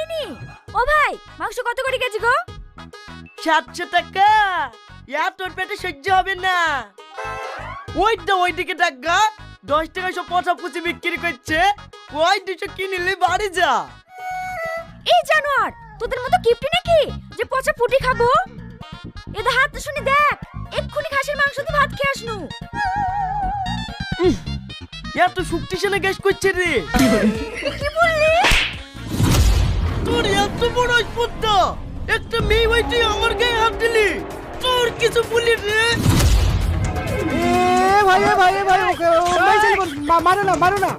হয়নি। ও ভাই, মাংস কত করে কেজি গো? 700 টাকা। তোর পেটে সহ্য হবে না। ওইদিকে টাকা 10 টাকা সব পচা পুচি বিক্রি করছে। ওই 200 কিনলে বাড়ি যা। এই জানোয়ার, তোদের মতো কিপটি নাকি যে পচা ফুটি খাবো? এদের হাত তো শুনি দেখ, এক্ষুনি খাসির মাংস দিয়ে ভাত খেয়ে আসনু। এত শক্তিশালী গ্যাস করছে রে। কি বললি? তোর এত বড় স্পর্ধা, একটা মেয়ে হয়ে তুই আমার গায়ে হাত দিলি। তোর কিছু বলি রে। ভাই ওকে মারো না